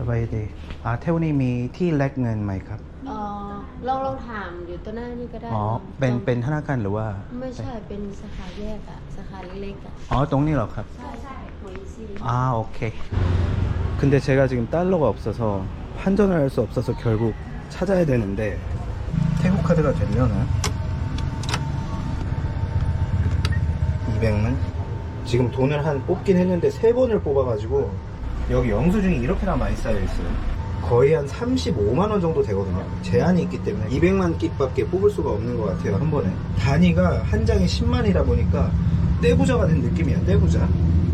สบายดีเท่านี้มีที่แลกเงินไหมครับเราถามอยู่ตัวหน้านี่ก็ได้ เป็นธนาคารหรือว่า ไม่ใช่เป็นสาขาแยกอะสาขาเล็กๆอะ ตรงนี้เหรอครับ ใช่หวยซี 오케이. 근데 제가 지금 달러가 없어서 환전을 할 수 없어서 결국 찾아야 되는데 태국 카드가 되려나? 200만? 지금 돈을 한 뽑긴 했는데 3번을 뽑아가지고 여기 영수증이 이렇게나 많이 쌓여있어요. 거의 한 35만원 정도 되거든요. 제한이 있기 때문에 200만 끼밖에 뽑을 수가 없는 것 같아요. 한 번에 단위가 한 장에 10만이다 보니까 떼부자가 된 느낌이야. 떼부자.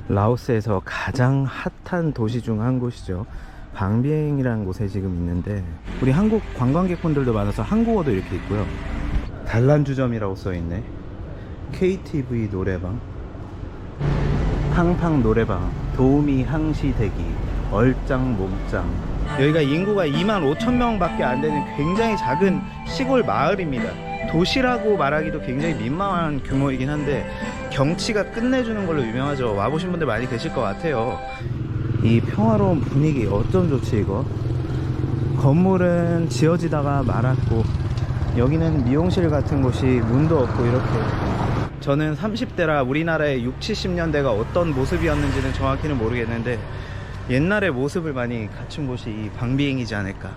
라오스에서 가장 핫한 도시 중 한 곳이죠. 방비행이라는 곳에 지금 있는데 우리 한국 관광객분들도 많아서 한국어도 이렇게 있고요. 단란주점이라고 써있네. KTV 노래방, 항팡 노래방, 도우미 항시대기, 얼짱 몸짱. 여기가 인구가 25,000명 밖에 안 되는 굉장히 작은 시골 마을입니다. 도시라고 말하기도 굉장히 민망한 규모이긴 한데 경치가 끝내주는 걸로 유명하죠. 와보신 분들 많이 계실 것 같아요. 이 평화로운 분위기 어쩜 좋지 이거. 건물은 지어지다가 말았고 여기는 미용실 같은 곳이 문도 없고 이렇게. 저는 30대라 우리나라의 60, 70년대가 어떤 모습이었는지는 정확히는 모르겠는데 옛날의 모습을 많이 갖춘 곳이 이 방비행이지 않을까.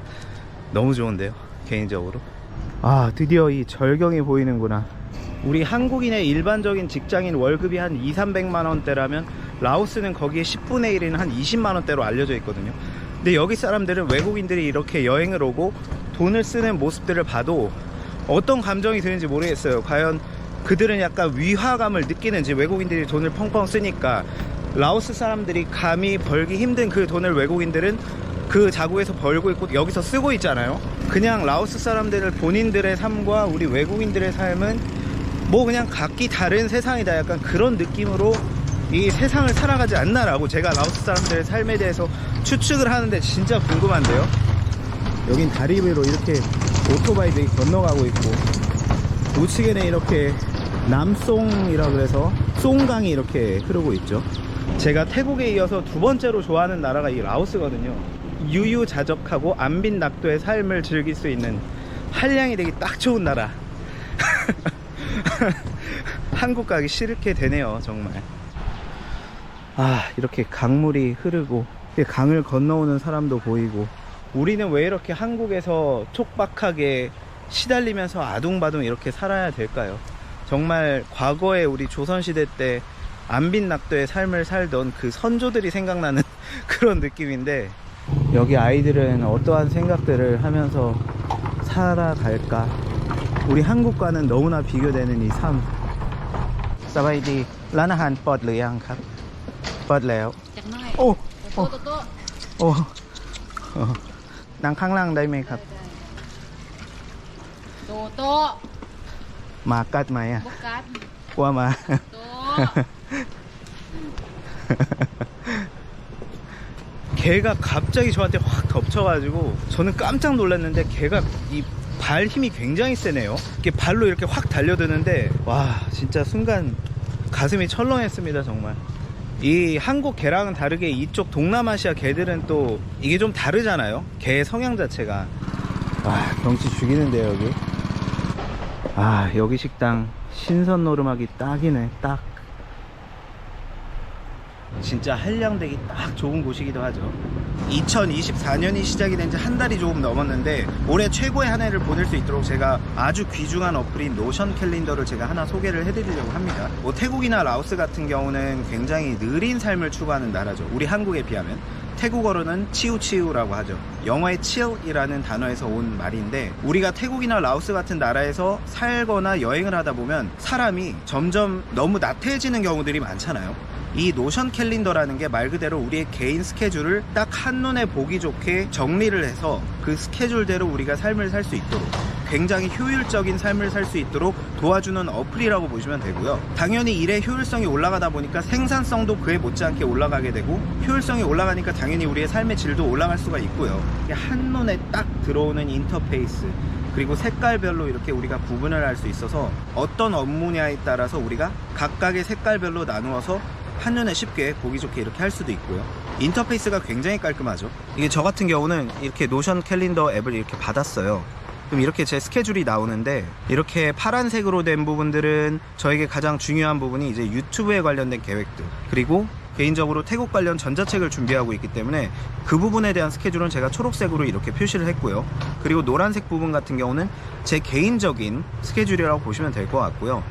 너무 좋은데요 개인적으로. 드디어 이 절경이 보이는구나. 우리 한국인의 일반적인 직장인 월급이 한 2, 300만원대라면 라오스는 거기에 10분의 1인 한 20만원대로 알려져 있거든요. 근데 여기 사람들은 외국인들이 이렇게 여행을 오고 돈을 쓰는 모습들을 봐도 어떤 감정이 드는지 모르겠어요. 과연 그들은 약간 위화감을 느끼는지, 외국인들이 돈을 펑펑 쓰니까 라오스 사람들이 감히 벌기 힘든 그 돈을 외국인들은 그 자국에서 벌고 있고 여기서 쓰고 있잖아요. 그냥 라오스 사람들을 본인들의 삶과 우리 외국인들의 삶은 뭐 그냥 각기 다른 세상이다, 약간 그런 느낌으로 이 세상을 살아가지 않나라고 제가 라오스 사람들의 삶에 대해서 추측을 하는데 진짜 궁금한데요. 여긴 다리 위로 이렇게 오토바이들이 건너가고 있고 우측에는 이렇게 남송이라 그래서 송강이 이렇게 흐르고 있죠. 제가 태국에 이어서 두 번째로 좋아하는 나라가 이 라오스거든요. 유유자적하고 안빈낙도의 삶을 즐길 수 있는 한량이 되기 딱 좋은 나라. 한국 가기 싫게 되네요 정말. 이렇게 강물이 흐르고 강을 건너오는 사람도 보이고. 우리는 왜 이렇게 한국에서 촉박하게 시달리면서 아둥바둥 이렇게 살아야 될까요? 정말 과거에 우리 조선시대 때 안빈낙도의 삶을 살던 그 선조들이 생각나는 그런 느낌인데, 여기 아이들은 어떠한 생각들을 하면서 살아갈까? 우리 한국과는 너무나 비교되는 이 삶. 사바이디ร้านอาหารเปิดหรือยังครับเปิดแล้วโอ้นั่งข้างล่างได้ไหมครับโตหมากัดไหมอ่ะกลัวหมา개가 갑자기 저한테 확 덮쳐가지고 저는 깜짝 놀랐는데 개가 이 발 힘이 굉장히 세네요. 이렇게 발로 이렇게 확 달려드는데 와 진짜 순간 가슴이 철렁했습니다 정말. 이 한국 개랑은 다르게 이쪽 동남아시아 개들은 또 이게 좀 다르잖아요. 개의 성향 자체가. 경치 죽이는데요 여기. 여기 식당 신선 노름하기 딱이네 딱. 진짜 한량되기 딱 좋은 곳이기도 하죠. 2024년이 시작이 된 지 한 달이 조금 넘었는데 올해 최고의 한 해를 보낼 수 있도록 제가 아주 귀중한 어플인 노션 캘린더를 제가 하나 소개를 해드리려고 합니다. 태국이나 라오스 같은 경우는 굉장히 느린 삶을 추구하는 나라죠. 우리 한국에 비하면. 태국어로는 치우치우라고 하죠. 영어의 chill이라는 단어에서 온 말인데, 우리가 태국이나 라오스 같은 나라에서 살거나 여행을 하다 보면 사람이 점점 너무 나태해지는 경우들이 많잖아요. 이 노션 캘린더라는 게 말 그대로 우리의 개인 스케줄을 딱 한눈에 보기 좋게 정리를 해서 그 스케줄대로 우리가 삶을 살 수 있도록, 굉장히 효율적인 삶을 살 수 있도록 도와주는 어플이라고 보시면 되고요. 당연히 일의 효율성이 올라가다 보니까 생산성도 그에 못지않게 올라가게 되고, 효율성이 올라가니까 당연히 우리의 삶의 질도 올라갈 수가 있고요. 한눈에 딱 들어오는 인터페이스, 그리고 색깔별로 이렇게 우리가 구분을 할 수 있어서 어떤 업무냐에 따라서 우리가 각각의 색깔별로 나누어서 한눈에 쉽게 보기 좋게 이렇게 할 수도 있고요. 인터페이스가 굉장히 깔끔하죠. 이게 저 같은 경우는 이렇게 노션 캘린더 앱을 이렇게 받았어요. 그럼 이렇게 제 스케줄이 나오는데, 이렇게 파란색으로 된 부분들은 저에게 가장 중요한 부분이 이제 유튜브에 관련된 계획들, 그리고 개인적으로 태국 관련 전자책을 준비하고 있기 때문에 그 부분에 대한 스케줄은 제가 초록색으로 이렇게 표시를 했고요. 그리고 노란색 부분 같은 경우는 제 개인적인 스케줄이라고 보시면 될 것 같고요.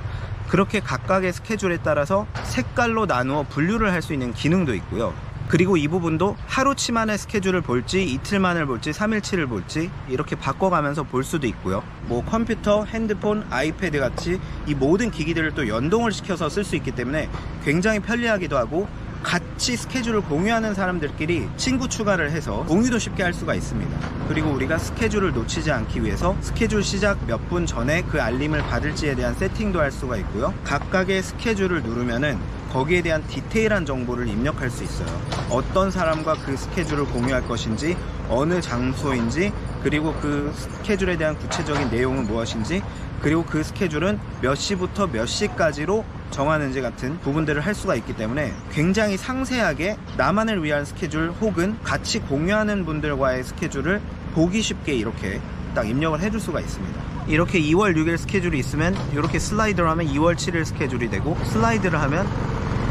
그렇게 각각의 스케줄에 따라서 색깔로 나누어 분류를 할 수 있는 기능도 있고요. 그리고 이 부분도 하루치만의 스케줄을 볼지, 이틀만을 볼지, 3일치를 볼지 이렇게 바꿔가면서 볼 수도 있고요. 뭐 컴퓨터, 핸드폰, 아이패드 같이 이 모든 기기들을 또 연동을 시켜서 쓸 수 있기 때문에 굉장히 편리하기도 하고, 같이 스케줄을 공유하는 사람들끼리 친구 추가를 해서 공유도 쉽게 할 수가 있습니다. 그리고 우리가 스케줄을 놓치지 않기 위해서 스케줄 시작 몇 분 전에 그 알림을 받을지에 대한 세팅도 할 수가 있고요. 각각의 스케줄을 누르면은 거기에 대한 디테일한 정보를 입력할 수 있어요. 어떤 사람과 그 스케줄을 공유할 것인지, 어느 장소인지, 그리고 그 스케줄에 대한 구체적인 내용은 무엇인지, 그리고 그 스케줄은 몇 시부터 몇 시까지로 정하는지 같은 부분들을 할 수가 있기 때문에 굉장히 상세하게 나만을 위한 스케줄 혹은 같이 공유하는 분들과의 스케줄을 보기 쉽게 이렇게 딱 입력을 해줄 수가 있습니다. 이렇게 2월 6일 스케줄이 있으면 이렇게 슬라이드를 하면 2월 7일 스케줄이 되고, 슬라이드를 하면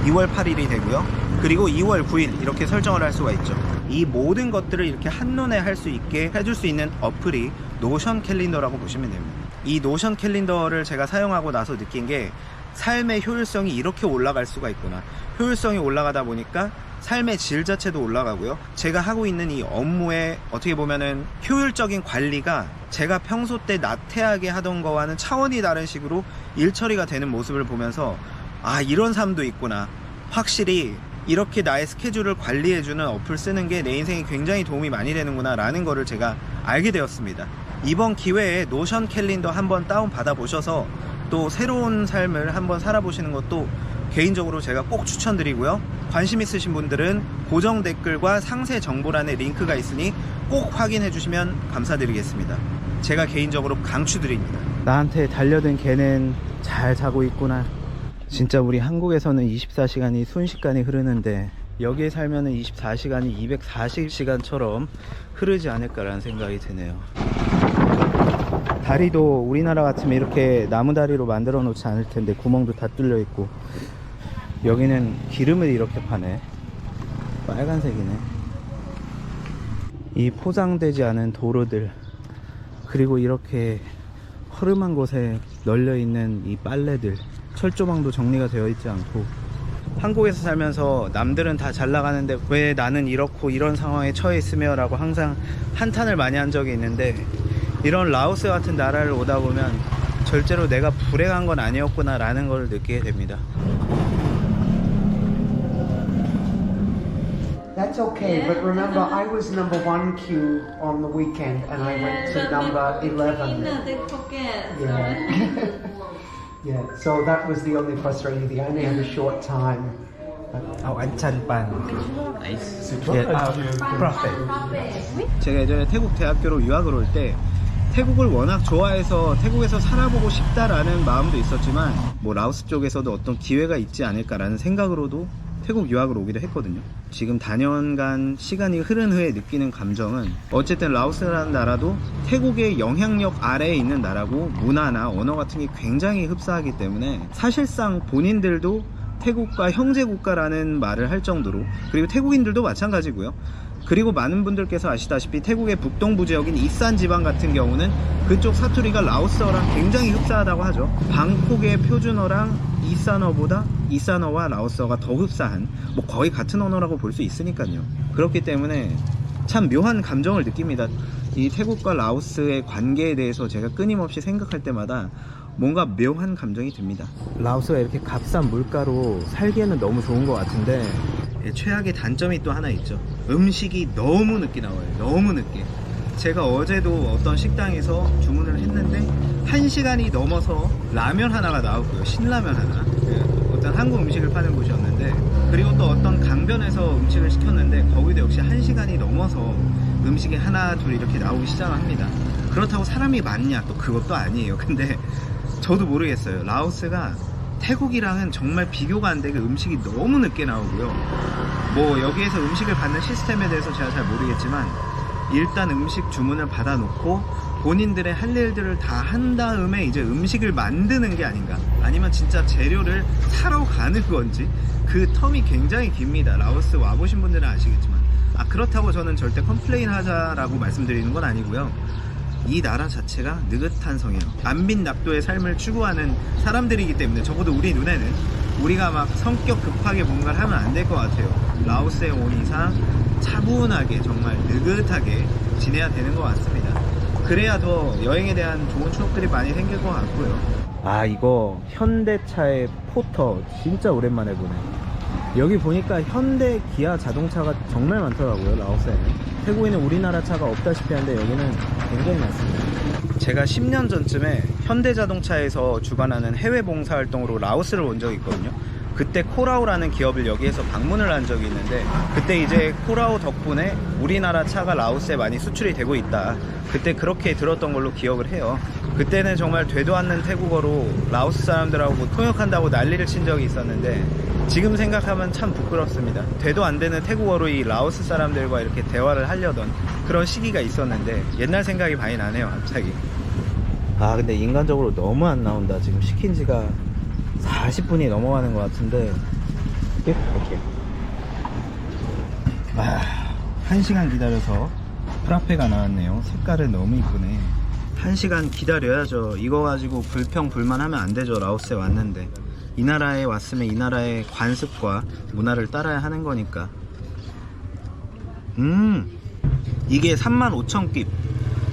2월 8일이 되고요. 그리고 2월 9일 이렇게 설정을 할 수가 있죠. 이 모든 것들을 이렇게 한눈에 할 수 있게 해줄 수 있는 어플이 노션 캘린더라고 보시면 됩니다. 이 노션 캘린더를 제가 사용하고 나서 느낀 게, 삶의 효율성이 이렇게 올라갈 수가 있구나. 효율성이 올라가다 보니까 삶의 질 자체도 올라가고요. 제가 하고 있는 이 업무의 어떻게 보면은 효율적인 관리가 제가 평소 때 나태하게 하던 거와는 차원이 다른 식으로 일 처리가 되는 모습을 보면서, 아, 이런 삶도 있구나. 확실히 이렇게 나의 스케줄을 관리해주는 어플 쓰는 게 내 인생에 굉장히 도움이 많이 되는구나 라는 거를 제가 알게 되었습니다. 이번 기회에 노션 캘린더 한번 다운 받아 보셔서 또 새로운 삶을 한번 살아보시는 것도 개인적으로 제가 꼭 추천드리고요. 관심 있으신 분들은 고정 댓글과 상세 정보란에 링크가 있으니 꼭 확인해 주시면 감사드리겠습니다. 제가 개인적으로 강추드립니다. 나한테 달려든 개는 잘 자고 있구나. 진짜 우리 한국에서는 24시간이 순식간에 흐르는데, 여기에 살면은 24시간이 240시간처럼 흐르지 않을까라는 생각이 드네요. 다리도 우리나라 같으면 이렇게 나무 다리로 만들어 놓지 않을 텐데 구멍도 다 뚫려 있고, 여기는 기름을 이렇게 파네. 빨간색이네. 이 포장되지 않은 도로들, 그리고 이렇게 허름한 곳에 널려 있는 이 빨래들, 철조망도 정리가 되어 있지 않고, 한국에서 살면서 남들은 다 잘 나가는데 왜 나는 이렇고 이런 상황에 처해 있으며 라고 항상 한탄을 많이 한 적이 있는데, 이런 라오스 같은 나라를 오다 보면 절대로 내가 불행한 건 아니었구나 라는 걸 느끼게 됩니다. That's okay, but remember I was number 1 queue on the weekend and I went to number 11. They forget. Yeah. Yeah, so that was the only frustrating thing. I only had a short time. 안찬반. 나이스. 프라페. 제가 예전에 태국 대학교로 유학을 올 때 태국을 워낙 좋아해서 태국에서 살아보고 싶다라는 마음도 있었지만, 뭐 라오스 쪽에서도 어떤 기회가 있지 않을까라는 생각으로도 태국 유학을 오기도 했거든요. 지금 4년간 시간이 흐른 후에 느끼는 감정은, 어쨌든 라오스라는 나라도 태국의 영향력 아래에 있는 나라고, 문화나 언어 같은 게 굉장히 흡사하기 때문에 사실상 본인들도 태국과 형제국가라는 말을 할 정도로, 그리고 태국인들도 마찬가지고요. 그리고 많은 분들께서 아시다시피 태국의 북동부 지역인 이산 지방 같은 경우는 그쪽 사투리가 라오스어랑 굉장히 흡사하다고 하죠. 방콕의 표준어랑 이산어보다 이산어와 라오스어가 더 흡사한, 뭐 거의 같은 언어라고 볼 수 있으니까요. 그렇기 때문에 참 묘한 감정을 느낍니다. 이 태국과 라오스의 관계에 대해서 제가 끊임없이 생각할 때마다 뭔가 묘한 감정이 듭니다. 라오스가 이렇게 값싼 물가로 살기에는 너무 좋은 것 같은데, 최악의 단점이 또 하나 있죠. 음식이 너무 늦게 나와요. 너무 늦게. 제가 어제도 어떤 식당에서 주문을 했는데 1시간이 넘어서 라면 하나가 나왔고요. 신라면 하나. 어떤 한국 음식을 파는 곳이었는데, 그리고 또 어떤 강변에서 음식을 시켰는데 거기도 역시 1시간이 넘어서 음식이 하나 둘 이렇게 나오기 시작을 합니다. 그렇다고 사람이 많냐? 또 그것도 아니에요. 근데 저도 모르겠어요. 라오스가 태국이랑은 정말 비교가 안 되게 음식이 너무 늦게 나오고요. 뭐 여기에서 음식을 받는 시스템에 대해서 제가 잘 모르겠지만 일단 음식 주문을 받아놓고 본인들의 할 일들을 다 한 다음에 이제 음식을 만드는 게 아닌가, 아니면 진짜 재료를 사러 가는 건지, 그 텀이 굉장히 깁니다. 라오스 와보신 분들은 아시겠지만. 그렇다고 저는 절대 컴플레인 하자라고 말씀드리는 건 아니고요. 이 나라 자체가 느긋한 성이에요. 안빈낙도의 삶을 추구하는 사람들이기 때문에 적어도 우리 눈에는 우리가 막 성격 급하게 뭔가를 하면 안 될 것 같아요. 라오스에 온 이상 차분하게 정말 느긋하게 지내야 되는 것 같습니다. 그래야 더 여행에 대한 좋은 추억들이 많이 생길 것 같고요. 이거 현대차의 포터 진짜 오랜만에 보네. 여기 보니까 현대, 기아 자동차가 정말 많더라고요. 라오스에는. 태국에는 우리나라 차가 없다시피 한데 여기는 굉장히 많습니다. 제가 10년 전쯤에 현대자동차에서 주관하는 해외 봉사활동으로 라오스를 온 적이 있거든요. 그때 코라오라는 기업을 여기에서 방문을 한 적이 있는데, 그때 이제 코라오 덕분에 우리나라 차가 라오스에 많이 수출이 되고 있다, 그때 그렇게 들었던 걸로 기억을 해요. 그때는 정말 되도 않는 태국어로 라오스 사람들하고 통역한다고 난리를 친 적이 있었는데, 지금 생각하면 참 부끄럽습니다. 되도 안 되는 태국어로 이 라오스 사람들과 이렇게 대화를 하려던 그런 시기가 있었는데 옛날 생각이 많이 나네요, 갑자기. 근데 인간적으로 너무 안 나온다. 지금 시킨 지가 40분이 넘어가는 것 같은데. 이렇게 1시간 기다려서 프라페가 나왔네요. 색깔은 너무 이쁘네. 1시간 기다려야죠. 이거 가지고 불평불만하면 안 되죠. 라오스에 왔는데. 이 나라에 왔으면 이 나라의 관습과 문화를 따라야 하는 거니까. 이게 35,000깁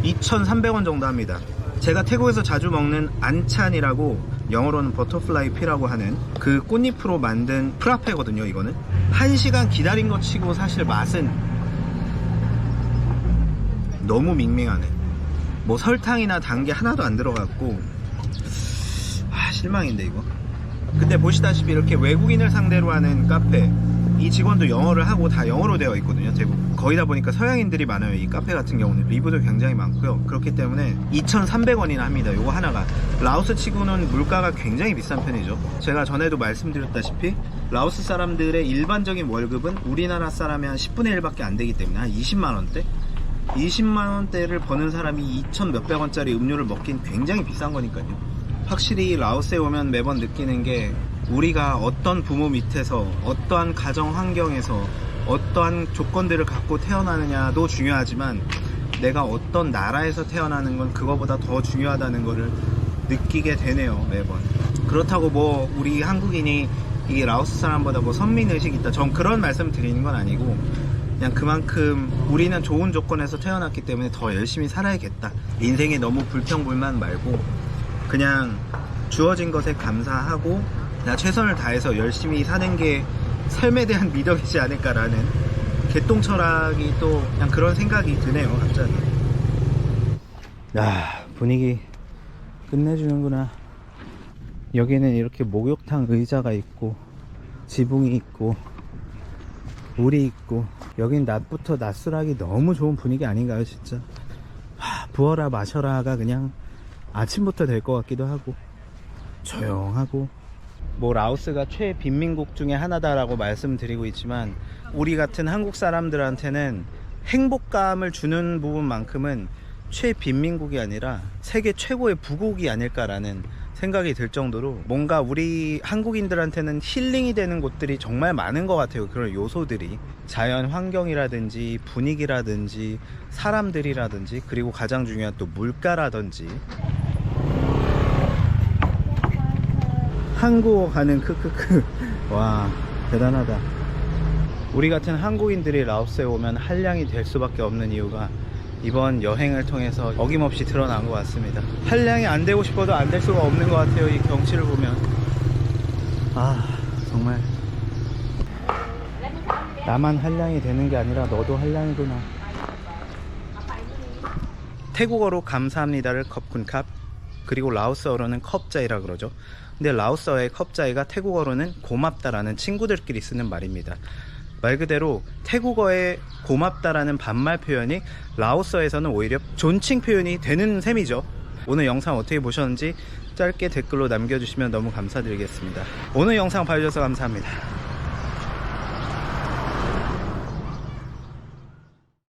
2,300원 정도 합니다. 제가 태국에서 자주 먹는 안찬이라고, 영어로는 버터플라이 피라고 하는 그 꽃잎으로 만든 프라페거든요. 이거는 1시간 기다린 것 치고 사실 맛은 너무 밍밍하네. 뭐 설탕이나 단 게 하나도 안 들어갔고, 실망인데 이거. 근데 보시다시피 이렇게 외국인을 상대로 하는 카페, 이 직원도 영어를 하고 다 영어로 되어 있거든요. 대부분 거의 다 보니까 서양인들이 많아요. 이 카페 같은 경우는 리뷰도 굉장히 많고요. 그렇기 때문에 2,300원이나 합니다. 요거 하나가. 라오스 치고는 물가가 굉장히 비싼 편이죠. 제가 전에도 말씀드렸다시피 라오스 사람들의 일반적인 월급은 우리나라 사람의 한 10분의 1밖에 안 되기 때문에 한 20만원대? 20만원대를 버는 사람이 2,000 몇백 원짜리 음료를 먹긴 굉장히 비싼 거니까요. 확실히 라오스에 오면 매번 느끼는 게, 우리가 어떤 부모 밑에서, 어떠한 가정 환경에서, 어떠한 조건들을 갖고 태어나느냐도 중요하지만 내가 어떤 나라에서 태어나는 건 그거보다 더 중요하다는 거를 느끼게 되네요, 매번. 그렇다고 뭐 우리 한국인이 이 라오스 사람보다 뭐 선민의식이 있다, 전 그런 말씀 드리는 건 아니고, 그냥 그만큼 우리는 좋은 조건에서 태어났기 때문에 더 열심히 살아야겠다, 인생에 너무 불평불만 말고 그냥 주어진 것에 감사하고 그냥 최선을 다해서 열심히 사는 게 삶에 대한 미덕이지 않을까라는 개똥 철학이 또 그냥 그런 생각이 드네요, 갑자기. 분위기 끝내주는구나. 여기는 이렇게 목욕탕 의자가 있고 지붕이 있고 물이 있고, 여긴 낮부터 낮술하기 너무 좋은 분위기 아닌가요, 진짜? 부어라 마셔라가 그냥 아침부터 될 것 같기도 하고, 조용하고. 뭐 라오스가 최빈민국 중에 하나다라고 말씀드리고 있지만, 우리 같은 한국 사람들한테는 행복감을 주는 부분만큼은 최빈민국이 아니라 세계 최고의 부국이 아닐까라는 생각이 들 정도로, 뭔가 우리 한국인들한테는 힐링이 되는 곳들이 정말 많은 것 같아요. 그런 요소들이, 자연 환경이라든지 분위기라든지 사람들이라든지, 그리고 가장 중요한 또 물가라든지. 한국어 가는 크크크. 와, 대단하다. 우리 같은 한국인들이 라오스에 오면 한량이 될 수밖에 없는 이유가 이번 여행을 통해서 어김없이 드러난 것 같습니다. 한량이 안 되고 싶어도 안 될 수가 없는 것 같아요, 이 경치를 보면. 정말 나만 한량이 되는 게 아니라 너도 한량이구나. 태국어로 감사합니다를 컵쿤캅, 그리고 라오스어로는 컵자이라 그러죠. 근데 라오스어의 컵자이가 태국어로는 고맙다라는 친구들끼리 쓰는 말입니다. 말 그대로 태국어의 고맙다라는 반말 표현이 라오스어에서는 오히려 존칭 표현이 되는 셈이죠. 오늘 영상 어떻게 보셨는지 짧게 댓글로 남겨주시면 너무 감사드리겠습니다. 오늘 영상 봐주셔서 감사합니다.